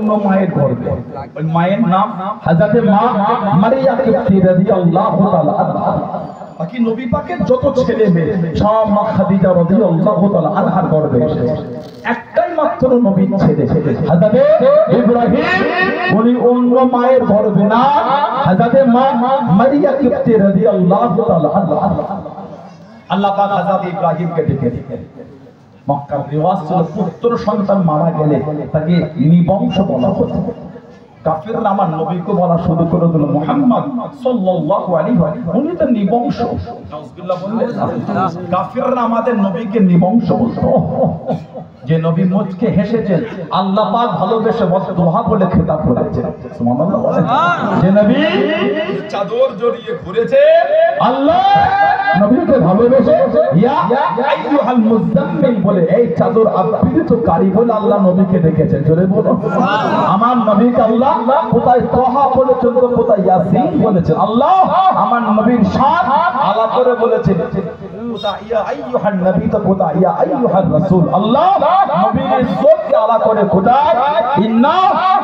মায়ের গর্ভে, ওই মায়ের নাম হযরতে মা মারিয়া কিবতি রাদিয়াল্লাহু তাআলা আনহা। বাকি নবী পাকের যত ছেলে মেয়ে সব মা খাদিজা রাদিয়াল্লাহু তাআলা আনহার গর্ভে এসেছে। একটাই মাত্র নবীর ছেলে হযরতে ইব্রাহিম, উনি অন্য মায়ের গর্ভে না, হযরতে মা মারিয়া কিবতি রাদিয়াল্লাহু তাআলা আনহা। আল্লাহ পাক হযরতে ইব্রাহিমকে ডেকে মক্কার রিওয়াজ ছিল পুত্র সন্তান মারা গেলে তাকে নিবংশ বলা হতো। কাফিররা আমার নবীকে বলা শুরু করে দিল মুহাম্মদ সাল্লাল্লাহু আলাইহি ওয়াসাল্লাম, উনি তো নিবংশ। নাউজুবিল্লাহ বললেন। কাফিররা আমাদের নবীকে নিবংশ বলতো। যে নবী মুচকে হেসেছেন, আল্লাহ পাক ভালোবেসে বদদোয়া বলে খেতাব করেছেন। সুবহানাল্লাহ বলেন। যে নবী চাদর জড়িয়ে ঘুরেছে, আল্লাহ নবীকে ভালোবেসে ইয়া আইয়ুহাল মুযাম্মিল বলে এই চাদর আবৃতকারী বলে আল্লাহ নবীকে ডেকেছেন। জোরে বলো আমার নবীকে আল্লাহ কোথায় তাহা বলেছেন, তো কোথায় ইয়াসিন বলেছেন। আল্লাহ আমার নবীর শান আলা করে বলেছেন, কোথায় ইয়া আইয়ুহান নবী, তো কোথায় ইয়া আইয়ুহার রাসূল। আল্লাহ নবীর ইজ্জতকে আলা করে কোথায় ইন্না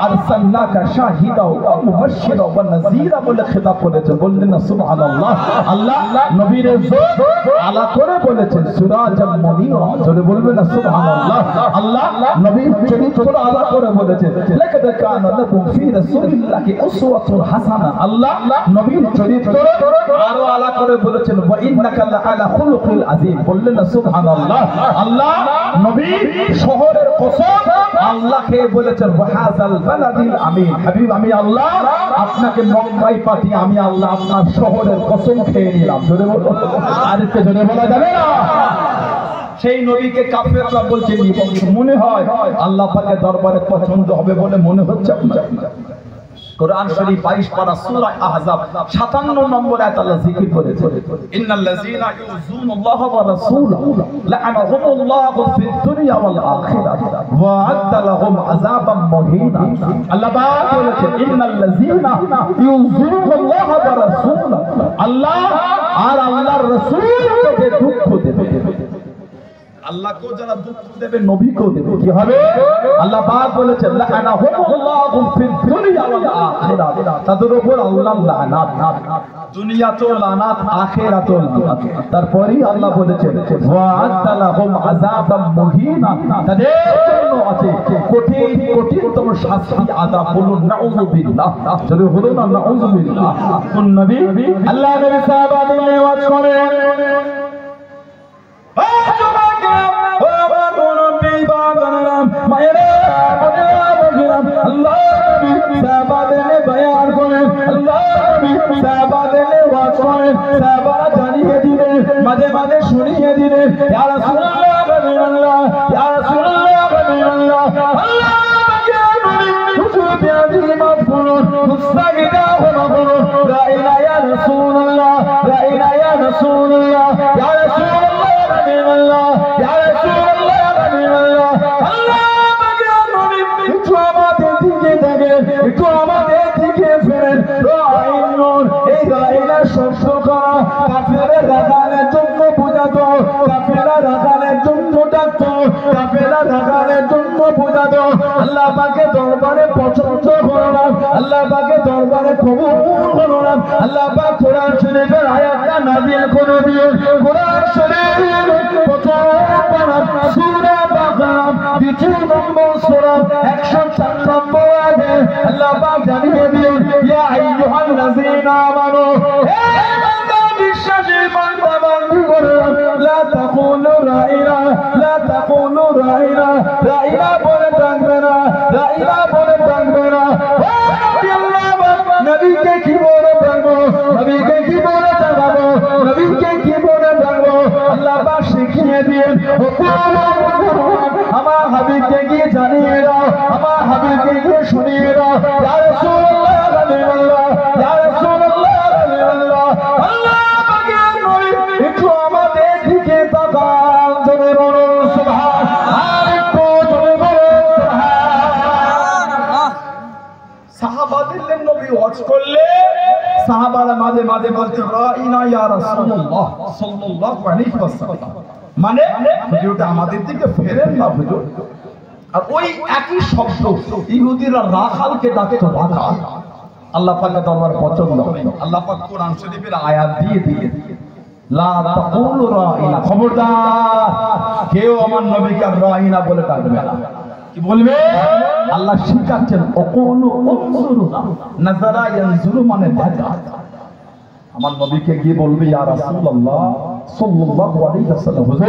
আরসালনাকা শাহিদা ওয়া মুবাশশিরা ওয়া নাযীরা বলে খেতাব করেছেন। বললেন না সুবহানাল্লাহ। আল্লাহ নবীর ইজ্জত আলা করে বলেছেন সিরাজাল মুনীরা। জোরে বলবেন না সুবহানাল্লাহ। আল্লাহ নবীর চরিত্র আলা করে বলেছেন লাকাদ কানা লাকুম ফি রাসূলিল্লাহি উসওয়াতুন হাসানা। আল্লাহ নবীর চরিত্র আরো আলা করে বলেছেন ওয়া ইন্নাকা লাআলা খুলুকিল আযীম। বললেন না সুবহানাল্লাহ। আল্লাহ নবীর শহরের কসম আল্লাহকে বলেছেন ওয়াহাযাল বালাদিল আমিন। হাবিব আমি আল্লাহ আপনাকে মক্কায় পাঠিয়ে আমি আল্লাহ আপনার শহরের কসম খেয়ে নিলাম। জোরে বলো, আর একটু জোরে বলা যাবে না? সেই নবীকে কাফেররা বলছে নিবংশ। মনে হয় আল্লাহ পাকের দরবারে পছন্দ হবে বলে মনে হচ্ছে আপনার। কোরআন শরীফ 22 পারা সূরা আহজাব 57 নম্বর আয়াত আল্লাহ জিকির করেছে, ইন্নাল্লাযীনা ইউযুনাল্লাহা ওয়া রাসূলাহু লা'আনাহুমুল্লাহু ফিদ দুনিয়া ওয়াল আখিরাহ ওয়া আ'আদ্দা লাহুম আযাবাম মুহিনা। আল্লাহ পাক বলেছেন ইন্নাল্লাযীনা ইউযুনাল্লাহা ওয়া রাসূলাহু, আল্লাহ আর আল্লাহর রাসূলকে দুঃখ দেবে। আল্লাহকেও যারা দুঃখ দেবে নবীকেও দেবে। কি হবে? আল্লাহ পাক বলেছেন লা'আনাহুমুল্লাহু ফিদ দুনিয়া ওয়াল আখিরাহ, তাদের উপর আল্লাহর লানাত, দুনিয়াতেও লানাত আখিরাতেও লানাত। তারপরে আল্লাহ বলেছেন ওয়া আ'আদ্দা লাহুম আযাবাম মুহিনা, তাদের জন্য আছে কঠিন কঠিনতম শাস্তি আযাব। বলুন নাউযুবিল্লাহ। যদি হলো না নাউযুবিল্লাহ। কোন নবী? আল্লাহ নবী সাহাবাদের নেওয়াজ করেন মাঝে মাঝে শুনিয়ে দিলেন ইয়া রাসূলুল্লাহ রাসূলুল্লাহ ইয়া রাসূলুল্লাহ রাসূলুল্লাহ আল্লাহ পাকের নবী হুজুর বিয়াদি মাফকুরুন মুস্তাগিদা ওয়া মাফকুরুন লা ইলাহা ইয়া রাসূলুল্লাহ লা ইলাহা ইয়া রাসূলুল্লাহ ইয়া রাসূলুল্লাহ রাসূলুল্লাহ ইয়া রাসূলুল্লাহ রাসূলুল্লাহ আল্লাহ পাকের নবী একটু আমাদের দিকে দেখেন, একটু আমাদের দিকে ফেরেন। রাইনুন এই রাইনা শব্দ করা কাফেররা রাখানের জন্য বোঝাতো, কাফেররা রাখানের জন্য ডাকতো, কাফেররা রাখানের জন্য বোঝাতো। আল্লাহ পাকের দরবারে পছন্দ করলাম, আল্লাহ পাকের দরবারে কবুল করলাম। আল্লাহ পাক কোরআন শরীফের আয়াতটা নাযিল করে দিলেন। কোরআন শরীফের প্রথম পারা সূরা বাকারা ২ নম্বর সূরা ১০৪ নম্বর আয়াতে আল্লাহ পাক জানিয়ে দিলেন ইয়া আইয়ুহাল্লাযীনা আমানু, হে বান্দা বিশ্বাসী বান্দা বান্দী করলাম লা তাকুলু রাইনা, লা তাকুলু রাইনা, রাইনা বলে ডাকবে না, রাইনা বলে ডাকবে না। ও নবী আল্লাহ নবীকে কি বলে ডাকবো, নবীকে কি বলে ডাকবো, নবীকে কি বলে ডাকবো? আল্লাহ পাক শিখিয়ে দিয়েন আমার হাবিবকে গিয়ে জানিয়ে দাও, আমার হাবিবকে গিয়ে শুনিয়ে দাও ইয়া রাসূলুল্লাহ রাসূলুল্লাহ ইয়া রাসূলুল্লাহ রাসূলুল্লাহ। আল্লাহ পাকের নবী একটু আমাদের দিকে তাকান, জোরে বলুন সুবহান, আর একটু জোরে বলুন সুবহানাল্লাহ। সাহাবাদের নবী ওয়াজ করলে সাহাবারা মাঝে মাঝে বলতে রাইনা ইয়া রাসূলুল্লাহ সাল্লাল্লাহু আলাইহি ওয়াসাল্লাম, মানে হুজুরটা আমাদের দিকে ফেরেন না হুজুর। আর ওই একই শব্দ ইহুদিরা রাখালকে ডাকতো রাখাল। আল্লাহ পাকের দরবার পছন্দ হয়। আল্লাহ পাক কোরআন শরীফের আয়াত দিয়ে লা তাকুলু রাইনা, খবরদার কেউ আমার নবীকে রাইনা বলে ডাকবে না। কি বলবে? আল্লাহ শিখাচ্ছেন ওকুলু উনজুরুনা, নাযারা ইয়ানজুরু মানে দেখা। আমার নবীকে গিয়ে বলবে ইয়া রাসূলুল্লাহ সাল্লাল্লাহু আলাইহি ওয়াসাল্লাম, হুজুর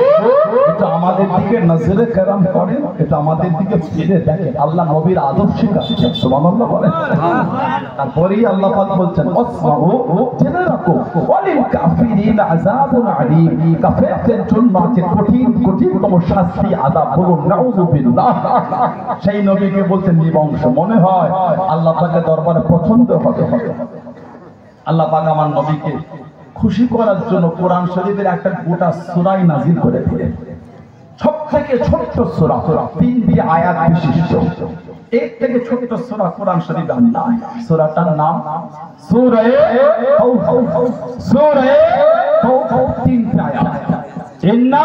এটা আমাদের দিকে নজরে کرم করেন, এটা আমাদের দিকে ফিরে দেখেন। আল্লাহ নবীর আদব শিখাচ্ছেন, সুবহানাল্লাহ বলেন। তারপরেই আল্লাহ পাক বলছেন আসমাউ, জেনে রাখো, ওয়ালিল কাফিরিন আযাবুন আলীম, কাফেরদের জন্য আছে কঠিনতম শাস্তি, আযাব। বলুন নাউযুবিল্লাহ। সেই নবীকে বলছেন নিবংশ। মনে হয় আল্লাহ পাকের দরবারে পছন্দ হবে। আল্লাহ পাক আমার নবীকে খুশি করার জন্য কোরআন শরীফের একটা গোটা সূরা নাযিল করে দিলেন। সবথেকে ছোট্ট সূরা, 3টি আয়াত বিশিষ্ট। এর থেকে ছোট্ট সূরা কোরআন শরীফে আর নাই। সূরাটার নাম সূরা কাউসার। সূরা কাউসার 3টি আয়াত। ইন্না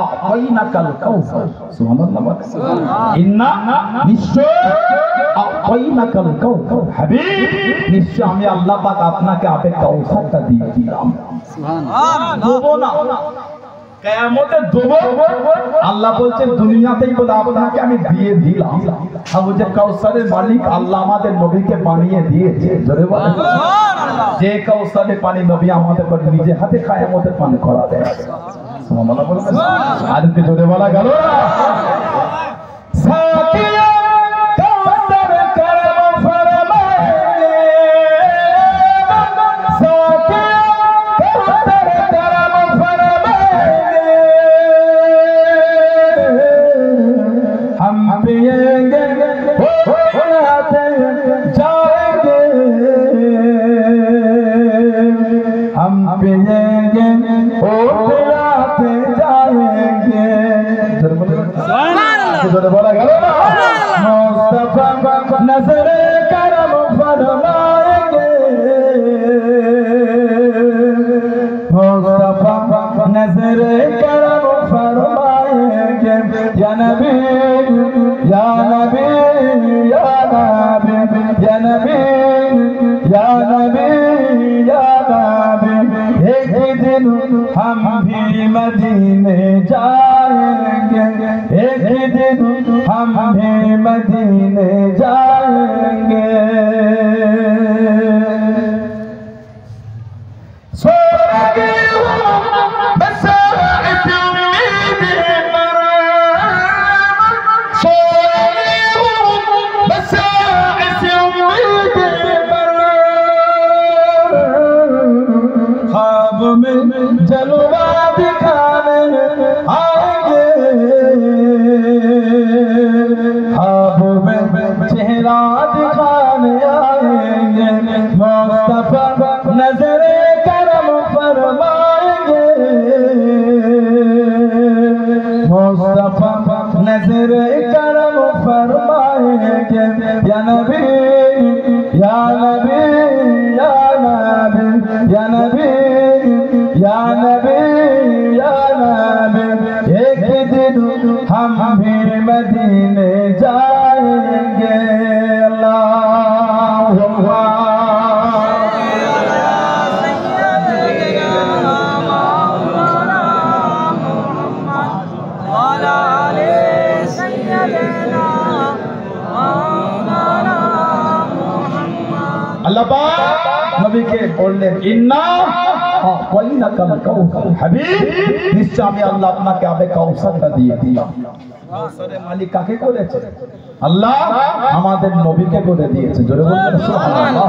আ'তাইনাকাল কাউসার, সুবহানাল্লাহ। ইন্না নিশ্চয়, আ'তাইনাকাল কাউসার হাবিব, নিশ্চয় আমি আল্লাহ পাক আপনাকে আবে কাউসারটা দিয়ে দিলাম। সুবহানাল্লাহ। দেবো না, কিয়ামতে দেবো। আল্লাহ বলছেন দুনিয়াতেই বলে আপনাকে আমি দিয়ে দিলাম। হাউজে কাউসারের মালিক আল্লাহ আমাদের নবীকে বানিয়ে দিয়েছে। জোরে বলেন সুবহানাল্লাহ। যে কাউসারের পানি নবী আমাদের নিজে হাতে কিয়ামতে পান করা দেয়। সুবহানাল্লাহ বলবেন। আর কি জোরে বলা গেল না? সাকিয়া কাউসার করম ফরমায়ে, সাকিয়া কাউসার করম ফরমায়ে, हम पिएंगे बुलाते जाएंगे, हम पिएंगे बुलाते जाएंगे। बोला गया मुस्तफा नजरे करम फरमाएंगे, मुस्तफा नजरे करम फरमाएंगे। या नबी या नबी या नबी या नबी या नबी या नबी, एक दिन हम भी मदीने जाएंगे, एक दिन हम भी मदीने जाएंगे। जलवा दिखाने आएंगे, ख्वाब में चेहरा दिखाने आएंगे, मुस्तफा नजरे करम फरमाएंगे, मुस्तफा नजरे करम फरमाएंगे। या नबी या नबी या नबी या नबी या नबी या नबी, एक दिन हम भी मदीने जाएंगे। अल्लाहुम्मा अल्लाह पाक नबी के बोलने इन्ना আ'তাইনাকাল কাউসার হাবিব, নিশ্চয় আমি আল্লাহ আপনাকে আবে কাউসারটা দিয়ে দিলাম। কাউসারের মালিক কাকে করেছে? আল্লাহ আমাদের নবীকে করে দিয়েছে। জোরে বলবেন সুবহানাল্লাহ।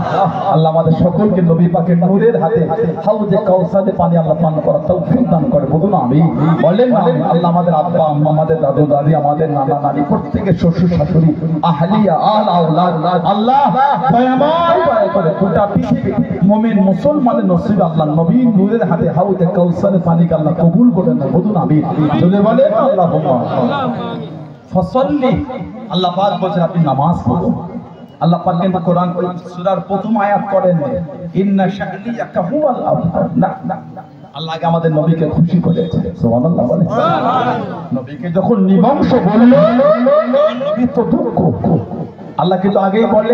আল্লাহ আমাদের সকলকে নবী পাকের নূরের হাতে হাউজে কাউসারে পানি আল্লাহ পান করার তৌফিক দান করে। বলুন আমিন। বলেন আল্লাহ আমাদের আব্বা আম্মা, আমাদের দাদু দাদি, আমাদের নানা নানি, প্রত্যেকের শ্বশুর শাশুড়ি, আহলিয়া আল আওলাদ আল্লাহ দয়াময় করে গোটা পৃথিবী মুমিন মুসলমানের নসিব আল্লাহ নবীর নূরের হাতে হাউজে কাউসারে পানি আল্লাহ কবুল করে না। বলুন আমিন। জোরে বলেন আল্লাহুম্মা ফসল্লি। আল্লাহ পাক বলেন আপনি নামাজ পড়ুন। আল্লাহ পাক কিন্তু কোরআন ওই সূরার প্রথম আয়াত করেন ইন্না শানিয়াকা হুয়াল আবতার, না আল্লাহ আগে আমাদের নবীকে খুশি করেছে, সুবহানাল্লাহ বলে। নবীকে যখন নিবংশ বলল, নবী তো দুঃখ, আল্লাহ কিন্তু আগেই বলে